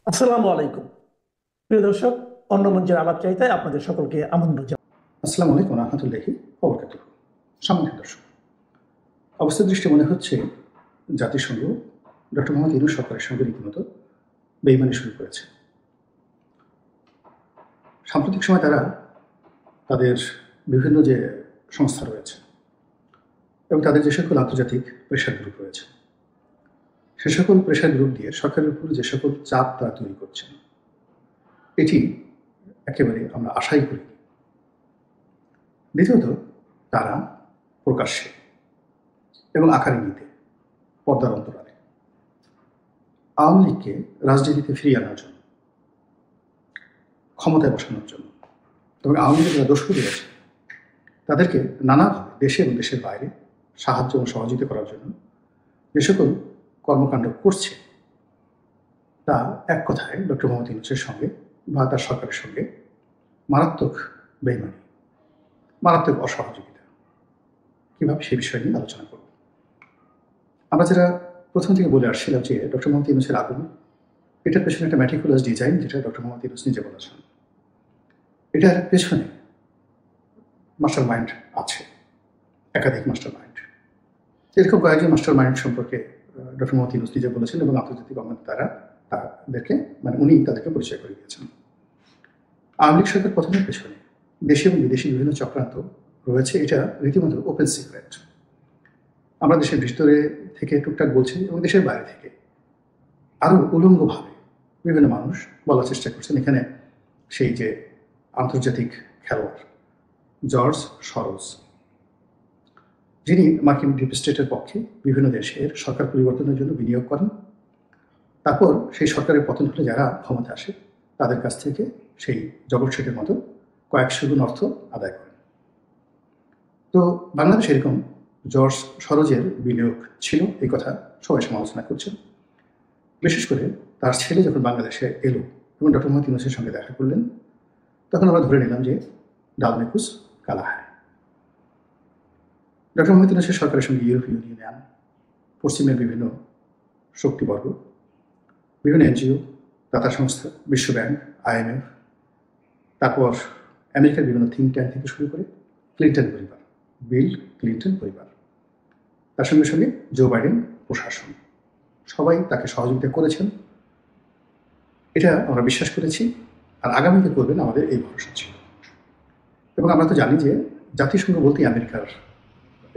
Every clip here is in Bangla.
আসসালামু আলাইকুম। প্রিয় দর্শক, অন্য মঞ্চের আলাপচারিতায় আপনাদের সকলকে আমন্ত্রণ জানাই। আসসালামু আলাইকুম রহমতুল্লাহি ওবরাকাতুহ। সম্মানিত দর্শক, অবস্থা দৃষ্টি মনে হচ্ছে জাতিসংঘ ডক্টর মোহাম্মদ ইউনূস সরকারের সঙ্গে রীতিমতো বেইমানি শুরু করেছে। সাম্প্রতিক সময় তারা তাদের বিভিন্ন যে সংস্থা রয়েছে এবং তাদের যে সকল আন্তর্জাতিক প্রেশার গ্রুপ রয়েছে, সে সকল প্রেশার গ্রুপ দিয়ে সরকারের উপর যে সকল চাপ তারা তৈরি করছেন, এটি একেবারে আমরা আশাই করিনি। দ্বিতীয়ত, তারা প্রকাশ্যে এবং আকার ইঙ্গিতে পর্দার অন্তরালে আওয়ামী লীগকে রাজনীতিতে ফিরিয়ে আনার জন্য, ক্ষমতায় বসানোর জন্য এবং আওয়ামী লীগের যারা দোষী রয়েছে তাদেরকে নানাভাবে দেশে এবং দেশের বাইরে সাহায্য এবং সহযোগিতা করার জন্য যে সকল কর্মকাণ্ড করছে, তা এক কথায় ডক্টর মোহাম্মদ ইউনূসের সঙ্গে বা তার সরকারের সঙ্গে মারাত্মক বেইমানি, মারাত্মক অসহযোগিতা। কীভাবে সে বিষয় নিয়ে আলোচনা করব। আমরা যারা প্রথম থেকে বলে আসছিলাম যে ডক্টর মোহাম্মদ ইউনূসের আগমন, এটার পেছনে একটা ম্যাটিকুলাস ডিজাইন, যেটা ডক্টর মোহাম্মদ ইউনূস নিজে বলেছেন। এটার পেছনে মাস্টার মাইন্ড আছে, একাধিক মাস্টার মাইন্ড। এরকম কয়েকজন মাস্টার মাইন্ড সম্পর্কে ডক্টর মোহাম্মদ ইউনূস নিজে বলেছেন এবং আন্তর্জাতিক অঙ্গন দ্বারা তাদেরকে উনি তাদেরকে পরিচয় করে দিয়েছেন। আওয়ামী লীগ সরকার পতনের পেছনে দেশি এবং বিদেশি বিভিন্ন চক্রান্ত রয়েছে, এটা রীতিমতো ওপেন সিক্রেট। আমরা দেশের ভিতরে থেকে টুকটাক বলছি এবং দেশের বাইরে থেকে আরও উলঙ্গভাবে বিভিন্ন মানুষ বলার চেষ্টা করছেন। এখানে সেই যে আন্তর্জাতিক খেলোয়াড় জর্জ সরোজ, যিনি মার্কিন ডিপ স্টেটের পক্ষে বিভিন্ন দেশের সরকার পরিবর্তনের জন্য বিনিয়োগ করেন, তারপর সেই সরকারের পতন হলে যারা ক্ষমতা আসে তাদের কাছ থেকে সেই জগৎ শেঠের মতো কয়েকশো গুণ অর্থ আদায় করেন। তো বাংলাদেশ এরকম জর্জ সরোজের বিনিয়োগ ছিল, এই কথা সবাই সমালোচনা করছেন। বিশেষ করে তার ছেলে যখন বাংলাদেশে এলো এবং ডক্টর মোহাম্মদ ইউনূসের সঙ্গে দেখা করলেন, তখন আমরা ধরে নিলাম যে ডাল মে কুছ কালা হয়। ডক্টর মোহাম্মদ ইউনূসের সরকারের সঙ্গে ইউরোপীয় ইউনিয়ন, পশ্চিমের বিভিন্ন শক্তিবর্গ, বিভিন্ন এনজিও, দাতা সংস্থা, বিশ্ব ব্যাংক, IMF, তারপর আমেরিকার বিভিন্ন থিঙ্ক ট্যাঙ্ক থেকে শুরু করে ক্লিন্টন পরিবার, বিল ক্লিন্টন পরিবার, তার সঙ্গে সঙ্গে জো বাইডেন প্রশাসন, সবাই তাকে সহযোগিতা করেছেন। এটা আমরা বিশ্বাস করেছি, আর আগামীতে করবেন আমাদের এই ভরসা ছিল। এবং আমরা তো জানি যে জাতিসংঘ বলতেই আমেরিকার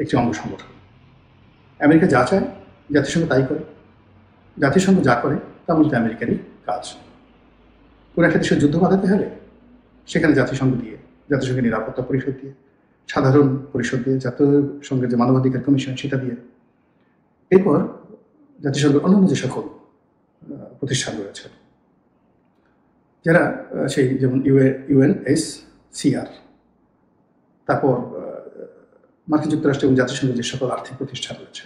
একটি অঙ্গ সংগঠন। আমেরিকা যা চায় জাতিসংঘ তাই করে, জাতিসংঘ যা করে তা বলতে আমেরিকারই কাজ। কোনো একটা দেশের যুদ্ধ বাঁধাতে হলে সেখানে জাতিসংঘ দিয়ে, জাতিসংঘের নিরাপত্তা পরিষদ দিয়ে, সাধারণ পরিষদ দিয়ে, জাতিসংঘের যে মানবাধিকার কমিশন সেটা দিয়ে, এরপর জাতিসংঘের অন্যান্য যে সকল প্রতিষ্ঠান রয়েছে, যারা সেই যেমন UNHCR, তারপর মার্কিন যুক্তরাষ্ট্র এবং জাতিসংঘের যে সকল আর্থিক প্রতিষ্ঠান রয়েছে,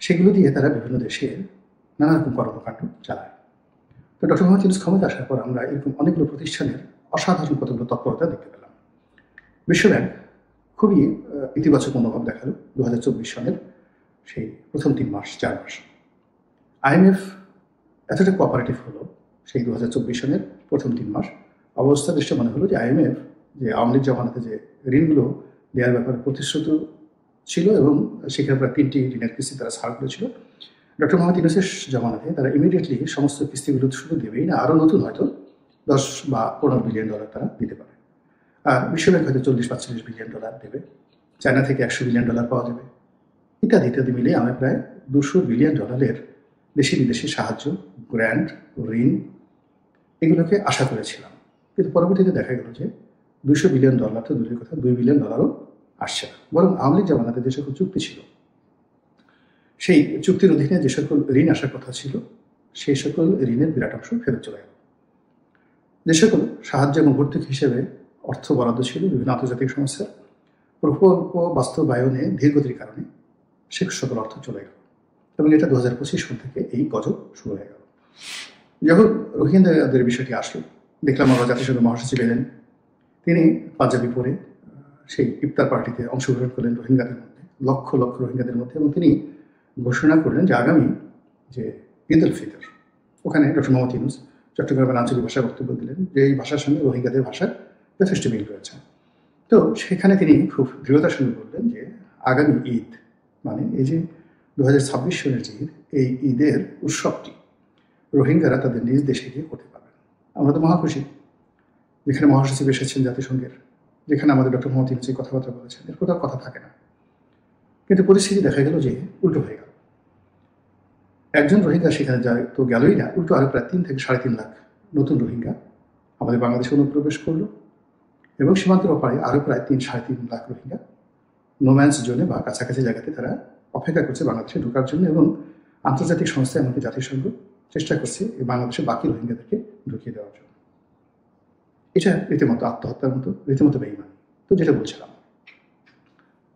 সেগুলো দিয়ে তারা বিভিন্ন দেশে নানা রকম কর্মকাণ্ড চালায়। তো ডক্টর মোহাম্মদ ইউনূস ক্ষমতা আসার পর আমরা এরকম অনেকগুলো প্রতিষ্ঠানের অসাধারণ কতগুলো তৎপরতা দেখতে পেলাম। বিশ্ব ব্যাংক খুবই ইতিবাচক মনোভাব দেখালো 2024 সনের সেই প্রথম 3 মাস 4 মাস। IMF এতটা কোঅপারেটিভ হলো সেই 2024 সনের প্রথম 3 মাস। অবস্থা দৃষ্টে মনে হলো যে IMF যে আওয়ামী লীগ জমানাতে যে ঋণগুলো দেওয়ার ব্যাপারে প্রতিশ্রুত ছিল এবং সেখানে প্রায় 3টি ঋণের কিস্তি তারা ছাড় করেছিল, ডক্টর মোহাম্মদ ইউনূসের জমানাতে তারা ইমিডিয়েটলি সমস্ত কিস্তিগুলো শুধু দেবেই না, আরও নতুন হয়তো 10 বা 15 বিলিয়ন ডলার তারা দিতে পারে। আর বিশ্বব্যাংক হয়তো 40-45 বিলিয়ন ডলার দেবে, চায়না থেকে 100 বিলিয়ন ডলার পাওয়া যাবে, ইত্যাদি ইত্যাদি মিলিয়ে আমরা প্রায় 200 বিলিয়ন ডলারের দেশি বিদেশি সাহায্য, গ্র্যান্ট, ঋণ এগুলোকে আশা করেছিলাম। কিন্তু পরবর্তীতে দেখা গেল যে 200 বিলিয়ন ডলার তো দূরের কথা, 2 বিলিয়ন ডলারও আসছে না। বরং আওয়ামী লীগ জামানাতে যে সকল চুক্তি ছিল, সেই চুক্তির অধীনে যে সকল ঋণ আসার কথা ছিল, সেই সকল ঋণের বিরাট অংশ ফেরত চলে গেল। যে সকল সাহায্য এবং ভর্তুকি হিসেবে অর্থ বরাদ্দ ছিল বিভিন্ন আন্তর্জাতিক সংস্থার, প্রকল্প বাস্তবায়নে ধীরগতির কারণে সে সকল অর্থ চলে গেল এবং এটা 2025 সাল থেকে এই গজব শুরু হয়ে গেল। যখন রোহিঙ্গাদের বিষয়টি আসলো, দেখলাম আমরা জাতিসংঘ মহাসচিব এলেন, তিনি পাঞ্জাবি পরে সেই ইফতার পার্টিতে অংশগ্রহণ করলেন রোহিঙ্গাদের মধ্যে, লক্ষ লক্ষ রোহিঙ্গাদের মধ্যে, এবং তিনি ঘোষণা করলেন যে আগামী যে ঈদ উল ফিতর ওখানে ডক্টর মোহাম্মদ ইউনূস চট্টগ্রামের আঞ্চলিক ভাষায় বক্তব্য দিলেন যে এই ভাষার সঙ্গে রোহিঙ্গাদের ভাষার যথেষ্ট মিল রয়েছে। তো সেখানে তিনি খুব দৃঢ়তার সঙ্গে বললেন যে আগামী ঈদ, মানে এই যে 2026 সনের যে ঈদ, এই ঈদের উৎসবটি রোহিঙ্গারা তাদের নিজ দেশে গিয়ে করতে পারবেন। আমরা তো মহাখুশি, যেখানে মহাসচিব এসেছেন জাতিসংঘের, যেখানে আমাদের ডক্টর মোহাম্মদ ইউনূস কথাবার্তা বলেছেন, এর কোথাও কথা থাকে না। কিন্তু পরিস্থিতি দেখা গেল যে উল্টো হয়ে গেল। একজন রোহিঙ্গা সেখানে যায় তো গেলই না, উল্টো আরো প্রায় 3 থেকে 3.5 লাখ নতুন রোহিঙ্গা আমাদের বাংলাদেশে অনুপ্রবেশ করলো এবং সীমান্তের ওপারে আরো প্রায় 3-3.5 লাখ রোহিঙ্গা নোম্যান্স জোনে বা কাছাকাছি জায়গাতে তারা অপেক্ষা করছে বাংলাদেশে ঢোকার জন্য, এবং আন্তর্জাতিক সংস্থা এমনকি জাতিসংঘ চেষ্টা করছে এই বাংলাদেশে বাকি রোহিঙ্গাদেরকে ঢুকিয়ে দেওয়ার জন্য। এটা রীতিমতো আত্মহত্যার মতো, রীতিমতো বেঈমানি। তো যেটা বলছিলাম,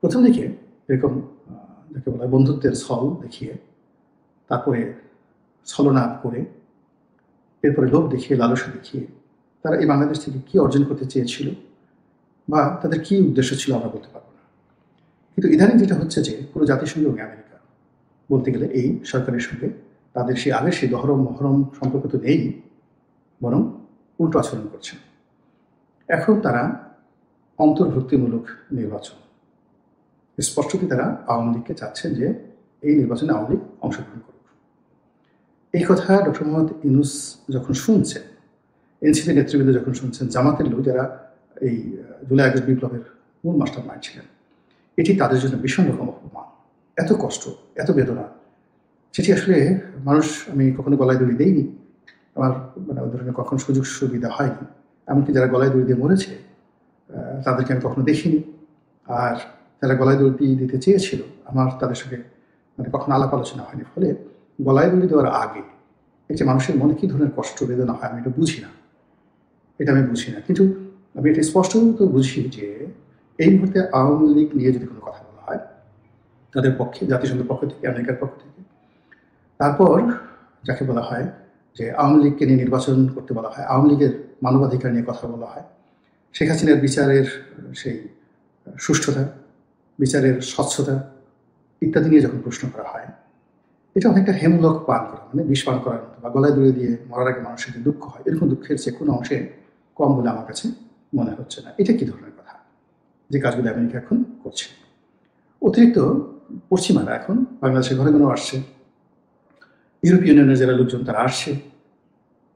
প্রথম দিকে এরকম যাকে বলা হয় বন্ধুত্বের ছল দেখিয়ে, তারপরে ছলনা করে, এরপরে লোভ দেখিয়ে, লালসা দেখিয়ে তারা এই বাংলাদেশ থেকে কি অর্জন করতে চেয়েছিল বা তাদের কি উদ্দেশ্য ছিল আমরা বলতে পারবো না। কিন্তু ইদানিং যেটা হচ্ছে যে পুরো জাতিসংঘ এবং আমেরিকা বলতে গেলে এই সরকারের সঙ্গে তাদের সেই আগের সেই দহরম মহরম সম্পর্ক তো নেই, বরং উল্টো আচরণ করছে। এখন তারা অন্তর্ভুক্তিমূলক নির্বাচন, স্পষ্টতই তারা আওয়ামী লীগকে চাচ্ছেন যে এই নির্বাচনে আওয়ামী লীগ অংশগ্রহণ করুক। এই কথা ডক্টর মোহাম্মদ ইউনূস যখন শুনছেন, এনসিপি নেতৃবৃন্দ যখন শুনছেন, জামাতের লোক যারা এই জুলাই আগস্ট বিপ্লবের মূল মাস্টার মাইন্ড ছিলেন, এটি তাদের জন্য ভীষণ রকম অপমান, এত কষ্ট, এত বেদনা, সেটি আসলে মানুষ, আমি কখনো গলায় দড়ি দেইনি, আমার মানে ওই ধরনের কখনো সুযোগ সুবিধা হয়নি। এমনকি যারা গলায় দড়ি দিয়ে মরেছে তাদেরকে আমি কখনো দেখিনি, আর যারা গলায় দড়ি দিতে চেয়েছিল আমার তাদের সঙ্গে মানে কখনো আলাপ আলোচনা হয়নি। ফলে গলায় দড়ি দেওয়ার আগে একটি মানুষের মনে কী ধরনের কষ্ট বেদনা হয় আমি এটা বুঝি না, কিন্তু আমি এটা স্পষ্টত বুঝি যে এই মুহূর্তে আওয়ামী লীগ নিয়ে যদি কোনো কথা বলা হয় তাদের পক্ষে, জাতিসংঘের পক্ষ থেকে, আমেরিকার পক্ষ থেকে, তারপর যাকে বলা হয় যে আওয়ামী লীগকে নিয়ে নির্বাচন করতে বলা হয়, আওয়ামী লীগের মানবাধিকার নিয়ে কথা বলা হয়, শেখ হাসিনার বিচারের সেই সুষ্ঠুতা, বিচারের স্বচ্ছতা ইত্যাদি নিয়ে যখন প্রশ্ন করা হয়, এটা অনেকটা হেমলক পান করা, মানে বিষ পান করার মতো, বা গলায় দড়ি দিয়ে মরার আগে মানুষের যে দুঃখ হয়, এরকম দুঃখের যে কোনো অংশে কম বলে আমার কাছে মনে হচ্ছে না। এটা কি ধরনের কথা যে কাজগুলো আমেরিকা এখন করছে? অতিরিক্ত পশ্চিমারা এখন বাংলাদেশের ঘরে ঘরেও আসছে, ইউরোপীয় ইউনিয়নের যারা লোকজন তারা আসছে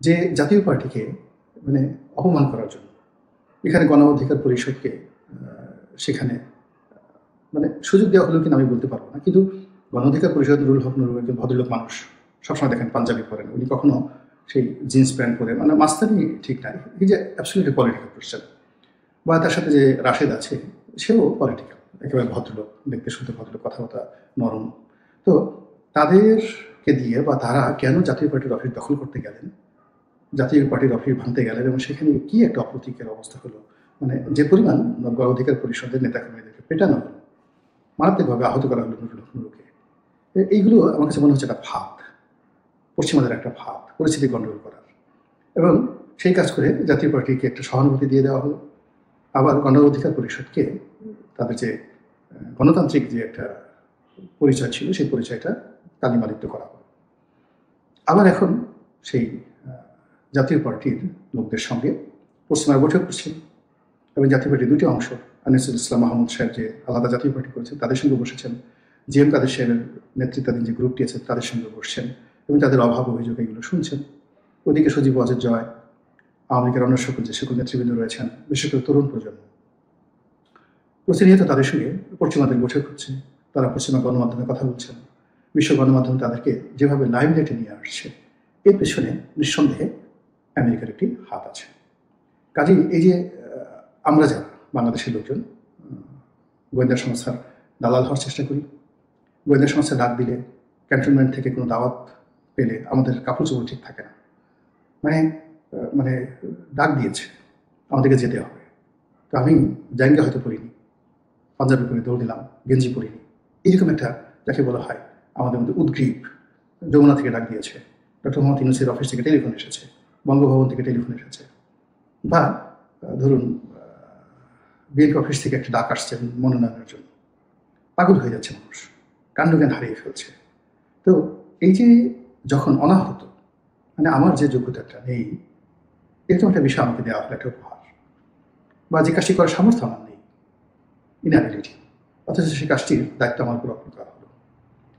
যে জাতীয় পার্টিকে মানে অপমান করার জন্য। এখানে গণ অধিকার পরিষদকে সেখানে মানে সুযোগ দেওয়া হলো কিনা আমি বলতে পারবো না, কিন্তু গণ অধিকার পরিষদ নুরুল হক নুরু একজন ভদ্রলোক মানুষ, সবসময় দেখেন পাঞ্জাবি পরেন, উনি কখনো সেই জিন্স প্যান্ট পরে, মানে মাস্তানি ঠিক নাই, এই যে অ্যাবসলিউটলি পলিটিক্যাল পার্সন। বা তার সাথে যে রাশেদ আছে সেও পলিটিক্যাল, একেবারে ভদ্রলোক, দেখতে শুনতে ভদ্রলোক, কথাবার্তা নরম। তো তাদেরকে দিয়ে বা তারা কেন জাতীয় পার্টির অফিস দখল করতে গেলেন, জাতীয় পার্টির অফিস ভাঙতে গেলেন, এবং সেখানে কি একটা অপ্রতীকের অবস্থা হলো, মানে যে পরিমাণ গণ অধিকার পরিষদের নেতাকর্মীদেরকে পেটানো হলো, মারাত্মকভাবে আহত করা হলো নুরুল হক নুরুকে। এইগুলো আমার কাছে মনে হচ্ছে একটা ফাঁদ, পশ্চিমাদের একটা ফাঁদ, পরিস্থিতি গণ্ডগোল করার। এবং সেই কাজ করে জাতীয় পার্টিকে একটা সহানুভূতি দিয়ে দেওয়া হলো, আবার গণ অধিকার পরিষদকে তাদের যে গণতান্ত্রিক যে একটা পরিচয় ছিল সেই পরিচয়টা কালিমালিপ্ত করা হলো। আবার এখন সেই জাতীয় পার্টির লোকদের সঙ্গে পশ্চিমারা বৈঠক করছেন, এবং জাতীয় পার্টির দুটি অংশ, আনিসুল ইসলাম মাহমুদ সাহেব যে আলাদা জাতীয় পার্টি করেছেন তাদের সঙ্গে বসেছেন, জিএম কাদের সাহেবের নেতৃত্বাধীন যে গ্রুপটি আছে তাদের সঙ্গে বসছেন এবং তাদের অভাব অভিযোগ এগুলো শুনছেন। ওদিকে সজীব ওয়াজেদ জয়, আওয়ামী লীগের অন্য সকল যে সকল নেতৃবৃন্দ রয়েছেন, বিশেষ করে তরুণ প্রজন্ম, প্রতিনিয়ত তাদের সঙ্গে পশ্চিমাদের বৈঠক হচ্ছে, তারা পশ্চিমা গণমাধ্যমে কথা বলছেন, বিশ্ব গণমাধ্যম তাদেরকে যেভাবে লাইমলাইটে নিয়ে আসছে, এর পেছনে নিঃসন্দেহে আমেরিকার একটি হাত আছে। কাজেই এই যে আমরা যারা বাংলাদেশের লোকজন গোয়েন্দা সংস্থার দালাল হওয়ার চেষ্টা করি, গোয়েন্দা সংস্থা ডাক দিলে, ক্যান্টনমেন্ট থেকে কোনো দাওয়াত পেলে আমাদের কাপড় চোপড় ঠিক থাকে না, মানে মানে ডাক দিয়েছে আমাদেরকে যেতে হবে, তো আমি জায়গা হয়তো পড়িনি, পাঞ্জাবি পরে দৌড় দিলাম, গেঞ্জি পরিনি, এরকম একটা যাকে বলা হয় আমাদের মধ্যে উদ্গ্রীব। যমুনা থেকে ডাক দিয়েছে, ডক্টর মোহাম্মদ ইউনূসের অফিস থেকে টেলিফোন এসেছে, বঙ্গভবন থেকে টেলিফোন এসেছে, বা ধরুন বিএনপি অফিস থেকে একটা ডাক আসছে মনোনয়নের জন্য। পাগল হয়ে যাচ্ছে মানুষ, কাণ্ডজ্ঞান হারিয়ে ফেলছে। তো এই যে যখন অনাহত মানে আমার যে যোগ্যতাটা নেই, এরকম একটা বিষয় আমাকে দেওয়া হলো একটা উপহার, বা যে কাজটি করার সামর্থ্য আমার নেই, ইনঅ্যাবিলিটি, অথচ সেই কাজটির দায়িত্ব আমার উপর অর্পণ করা হলো,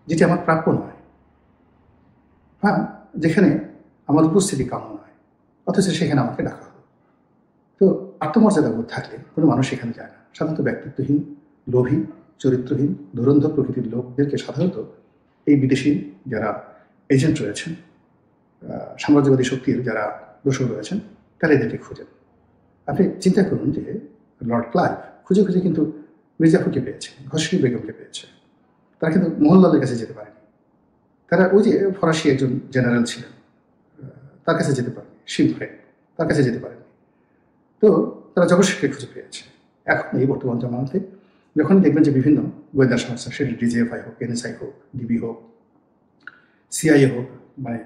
যেটি আমার প্রাপ্য নয়। হ্যাঁ, যেখানে আমার উপস্থিতি কাম্য নয়, অথচ সেখানে আমাকে ডাকা হলো। তো আত্মমর্যাদা বোধ থাকলে কোনো মানুষ সেখানে যায় না। সাধারণত ব্যক্তিত্বহীন, লোভী, চরিত্রহীন, ধুরন্ধর প্রকৃতির লোকদেরকে সাধারণত এই বিদেশি যারা এজেন্ট রয়েছেন, সাম্রাজ্যবাদী শক্তির যারা দোষর রয়েছেন, তারা এদেরকে খোঁজেন। আপনি চিন্তা করুন যে লর্ড ক্লাইভ খুঁজে খুঁজে কিন্তু মির্জাফরকে পেয়েছে, ঘসরি বেগমকে পেয়েছে। তারা কিন্তু মোহনলালের কাছে যেতে পারেনি। তারা ওই যে ফরাসি একজন জেনারেল ছিলেন, তার কাছে যেতে পারেনি, শিবফ্রে, তার কাছে যেতে পারেনি। তো তারা জগৎশিখকে খুঁজে পেয়েছে। এখন এই বর্তমান জমানাতে যখন দেখবেন যে বিভিন্ন গোয়েন্দা সংস্থা, সেটা ডিজিএফআই হোক, এনএসআই হোক, ডিবি হোক, সিআইএ হোক, মানে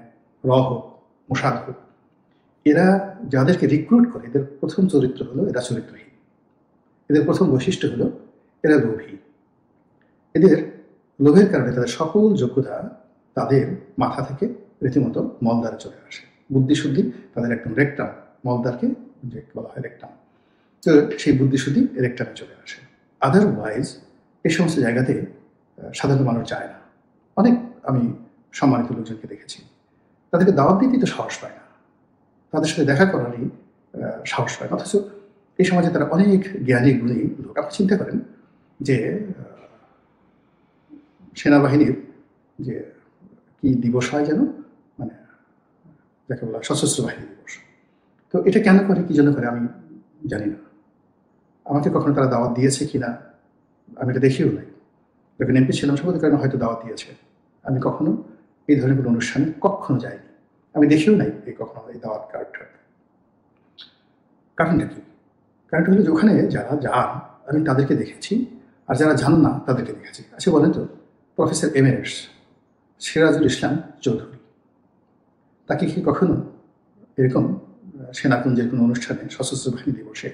র হোক, মোসাদ হোক, এরা যাদেরকে রিক্রুট করে এদের প্রথম চরিত্র হলো এরা চরিত্রহীন, এদের প্রথম বৈশিষ্ট্য হলো এরা লোভী। এদের লোভের কারণে তাদের সকল যোগ্যতা তাদের মাথা থেকে রীতিমতো মলদ্বারে চলে আসে। বুদ্ধিশুদ্ধি তাদের একদম রেকটাম, মলদ্বারকে যে বলা হয় রেকটাম, তো সেই বুদ্ধিশুদ্ধি রেকটামে চলে আসে। আদারওয়াইজ এই সমস্ত জায়গাতে সাধারণ মানুষ যায় না। অনেক আমি সম্মানিত লোকজনকে দেখেছি, তাদেরকে দাওয়াত দিতেই তো সাহস পায় না, তাদের সাথে দেখা করারই সাহস পায় না। অথচ এই সমাজে তারা অনেক জ্ঞানী গুণী লোক। আপনি চিন্তা করেন যে সেনাবাহিনীর যে কি দিবস হয় যেন, মানে যাকে বলা সশস্ত্র বাহিনী দিবস, তো এটা কেন করে, কি জন্য করে আমি জানি না। আমাকে কখনো তারা দাওয়াত দিয়েছে কিনা আমি এটা দেখিও নাই। যখন এমপি ছিলাম সবাদের কারণে হয়তো দাওয়াত দিয়েছে, আমি কখনো এই ধরনের কোনো অনুষ্ঠানে কখনো যাইনি, আমি দেখিও নাই এই কখনো এই দাওয়াত কার্ডটা। কারণটা কি? কারণটা হলো যে ওখানে যারা যান আমি তাদেরকে দেখেছি, আর যারা যান না তাদেরকে দেখেছি। আচ্ছা বলেন তো, প্রফেসর এমেরিটাস সিরাজুল ইসলাম চৌধুরী, তাকে কি কখনো এরকম সেনাকুঞ্জের কোনো অনুষ্ঠানে সশস্ত্র বাহিনী দিবসে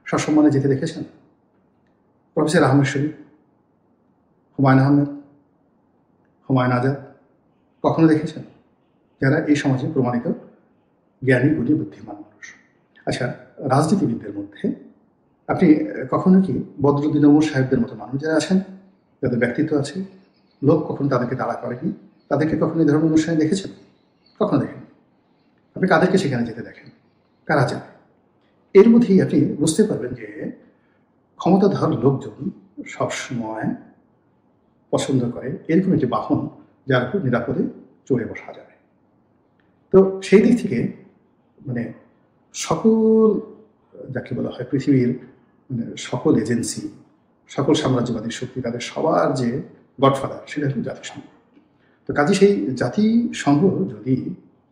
সসম্মানে যেতে দেখেছেন? প্রফেসর আহমেদ শরীফ, হুমায়ুন আহমেদ, হুমায়ুন আজাদ কখনো দেখেছেন? যারা এই সমাজে প্রমাণিত জ্ঞানী, গুণী, বুদ্ধিমান মানুষ। আচ্ছা, রাজনীতিবিদদের মধ্যে আপনি কখনো কি বদরুদ্দিন ওমর সাহেবদের মতো মানুষ যারা আছেন, যাদের ব্যক্তিত্ব আছে, লোক কখনো তাদেরকে তাড়া করেনি, তাদেরকে কখনো এই ধরনের অনুষ্ঠানে দেখেছেন? কখনো দেখেন? আপনি কাদেরকে সেখানে যেতে দেখেন? কারা যায়? এর মধ্যেই আপনি বুঝতে পারবেন যে ক্ষমতাধর লোকজন সবসময় পছন্দ করে এরকম একটি বাহন যার উপর নিরাপদে চড়ে বসা যায়। তো সেই দিক থেকে মানে সকল যাকে বলা হয় পৃথিবীর মানে সকল এজেন্সি, সকল সাম্রাজ্যবাদী শক্তি, তাদের সবার যে গডফাদার সেটা হলো জাতিসংঘ। তো কাজে সেই জাতিসংঘ যদি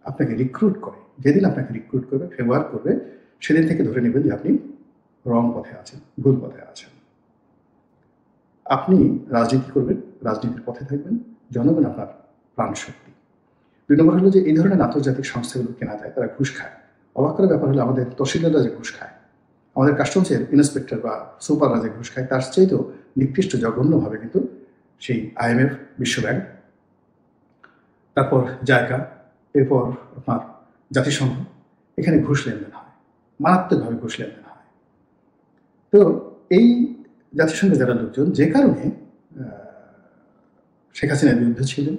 আপনাকে রিক্রুট করে, যেদিন আপনাকে রিক্রুট করবে, ফেভার করবে, সেদিন থেকে ধরে নেবেন যে আপনি রং পথে আছেন, ভুল পথে আছেন। আপনি রাজনীতি করবেন, রাজনীতির পথে থাকবেন, জনগণ আপনার প্রাণ শক্তি। 2 নম্বর হলো যে এই ধরনের আন্তর্জাতিক সংস্থাগুলো কেনা যায়, তারা ঘুষ খায়। অবাক করার ব্যাপার হলো আমাদের তহসিলদাররা যে ঘুষ খায়, আমাদের কাস্টমসের ইন্সপেক্টর বা সুপাররা যে ঘুষ খায়, তার চাইতেও নিকৃষ্ট জঘন্যভাবে কিন্তু সেই IMF, বিশ্বব্যাংক, তারপর জায়গা, এরপর আপনার জাতিসংঘ, এখানে ঘুষ লেনদেন হয়, মারাত্মকভাবে ঘুষ লেনদেন হয়। তো এই জাতিসংঘে যারা লোকজন যে কারণে শেখ হাসিনার বিরুদ্ধে ছিলেন,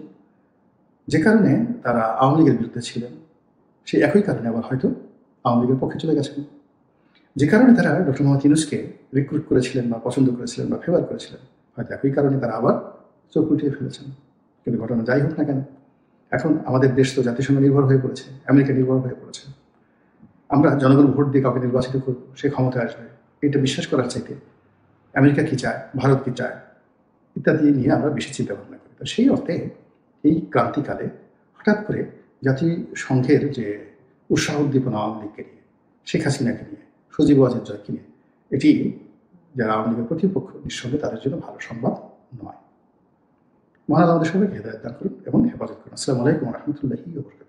যে কারণে তারা আওয়ামী লীগের বিরুদ্ধে ছিলেন, সেই একই কারণে আবার হয়তো আওয়ামী লীগের পক্ষে চলে গেছেন। যে কারণে তারা ডক্টর মোহাম্মদ ইউনূসকে রিক্রুট করেছিলেন বা পছন্দ করেছিলেন বা ফেভার করেছিলেন, হয়তো একই কারণে তারা আবার চোখ উল্টিয়ে ফেলেছেন। কিন্তু ঘটনা যাই হোক না কেন, এখন আমাদের দেশ তো জাতিসংঘ নির্ভর হয়ে পড়েছে, আমেরিকা নির্ভর হয়ে পড়েছে। আমরা জনগণ ভোট দিয়ে কাউকে নির্বাচিত করব, সে ক্ষমতায় আসবে, এটা বিশ্বাস করার চাইতে আমেরিকা কি চায়, ভারত কি চায় ইত্যাদি নিয়ে আমরা বেশি চিন্তা ভাবনা করি। তো সেই অর্থে এই ক্রান্তিকালে হঠাৎ করে জাতিসংঘের যে উৎসাহ উদ্দীপনা আওয়ামী লীগকে নিয়ে, শেখ হাসিনাকে নিয়ে, সজীব ওয়াজেদ জয়কে নিয়ে, এটি যারা আওয়ামী লীগের প্রতিপক্ষ, নিঃসন্দেহে তাদের জন্য ভালো সংবাদ নয়। মহান আমাদের সবাইকে হেদায়েত দান করুন এবং হেফাজত করুন। আসসালামু আলাইকুম ওয়া রাহমাতুল্লাহি ওয়া বারাকাতুহু।